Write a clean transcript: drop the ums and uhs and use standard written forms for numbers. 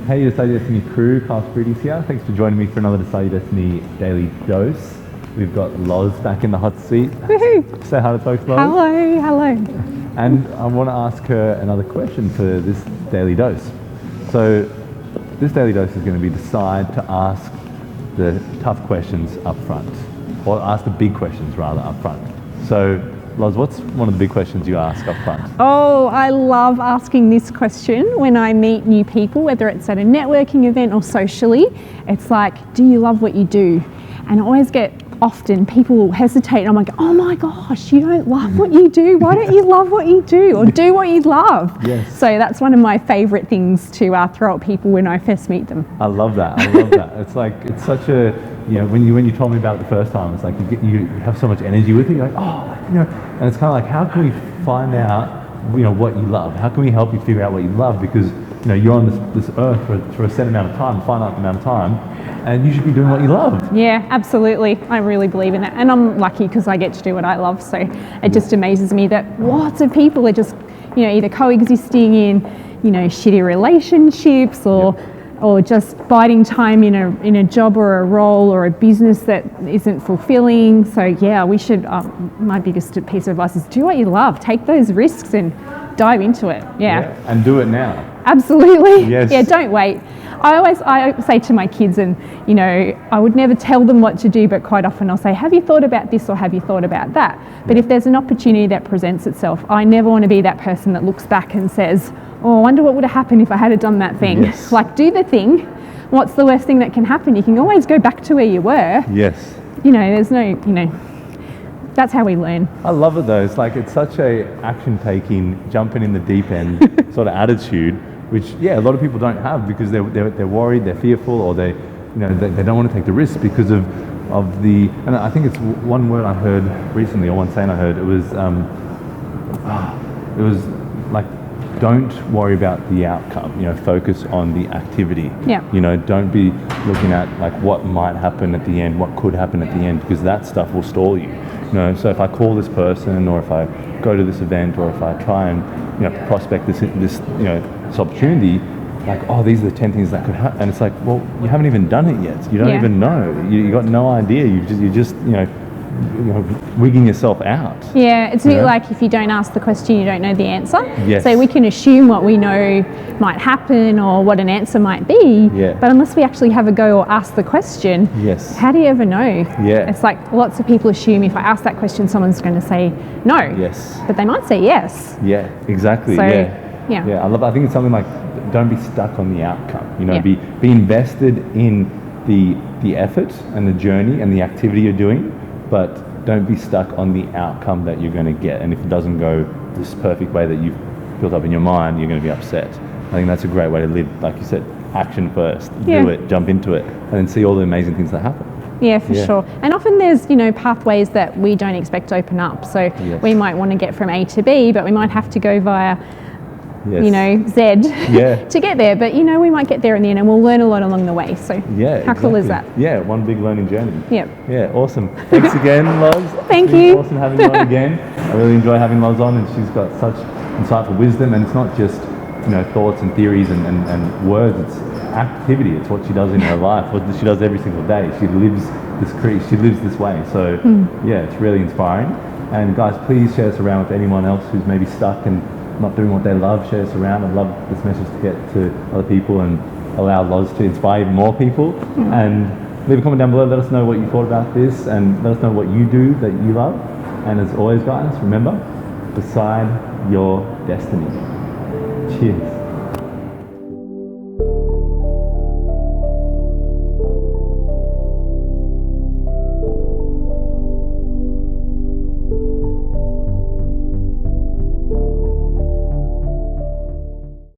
Hey, Decide Your Destiny crew, Carl Sprudy's here. Thanks for joining me for another Decide Your Destiny Daily Dose. We've got Loz back in the hot seat. Woohoo! Say hi to folks, Loz. Hello. And I want to ask her another question for this Daily Dose. So this Daily Dose is going to be decide to ask the tough questions up front, or ask the big questions rather up front. So Loz, what's one of the big questions you ask up front? Oh, I love asking this question when I meet new people, whether it's at a networking event or socially. It's like, do you love what you do? And I always get often people will hesitate. I'm like, oh my gosh, you don't love what you do? Why don't you love what you do or do what you love? Yes. So that's one of my favourite things to throw at people when I first meet them. I love that. It's like, it's such a, when you told me about it the first time, it's like you have so much energy with it. You're like, and it's kind of like, how can we find out, what you love? How can we help you figure out what you love? Because, you're on this earth for a set amount of time, a finite amount of time, and you should be doing what you love. Yeah, absolutely. I really believe in that. And I'm lucky because I get to do what I love. So it just amazes me that lots of people are just, either coexisting in, shitty relationships or just biding time in a job or a role or a business that isn't fulfilling. So yeah, we should, my biggest piece of advice is do what you love. Take those risks and dive into it. Yeah. And do it now. Absolutely. Yes. Yeah, don't wait. I say to my kids, and I would never tell them what to do, but quite often I'll say, have you thought about this or have you thought about that? But if there's an opportunity that presents itself, I never want to be that person that looks back and says, oh, I wonder what would have happened if I had done that thing. Yes. Like, do the thing. What's the worst thing that can happen? You can always go back to where you were. Yes. There's no, that's how we learn. I love it though. It's like, it's such a action-taking, jumping in the deep end sort of attitude, which a lot of people don't have because they're worried, they're fearful, or they don't want to take the risk because of the. And I think it's one word I heard recently, or one saying I heard. It was like, don't worry about the outcome. Focus on the activity. Yeah. Don't be looking at like what might happen at the end, what could happen at the end, because that stuff will stall you. So if I call this person, or if I go to this event, or if I try and prospect this opportunity, like, oh, these are the 10 things that could happen, and it's like, well, you haven't even done it yet. You don't even know. You got no idea. You just wigging yourself out. Yeah, it's a bit like if you don't ask the question, you don't know the answer. Yes. So we can assume what we know might happen or what an answer might be, but unless we actually have a go or ask the question, how do you ever know? Yeah. It's like lots of people assume if I ask that question, someone's going to say no. Yes. But they might say yes. Yeah, exactly. So, yeah. I think it's something like, don't be stuck on the outcome. Be invested in the effort and the journey and the activity you're doing, but don't be stuck on the outcome that you're going to get. And if it doesn't go this perfect way that you've built up in your mind, you're going to be upset. I think that's a great way to live. Like you said, action first, do it, jump into it, and then see all the amazing things that happen. Yeah, for sure. And often there's, pathways that we don't expect to open up. So we might want to get from A to B, but we might have to go via Z to get there. But, we might get there in the end and we'll learn a lot along the way. So how cool is that? Yeah, one big learning journey. Yep. Yeah, awesome. Thanks again, Loz. Thank you. Awesome having you on again. I really enjoy having Loz on, and she's got such insightful wisdom, and it's not just, thoughts and theories and words, it's activity. It's what she does in her life, what she does every single day. She lives this way. So it's really inspiring. And guys, please share this around with anyone else who's maybe stuck and not doing what they love. Share this around. I'd love this message to get to other people and allow Loz to inspire even more people. And leave a comment down below. Let us know what you thought about this, and let us know what you do that you love. And as always, guys, remember, decide your destiny. Cheers.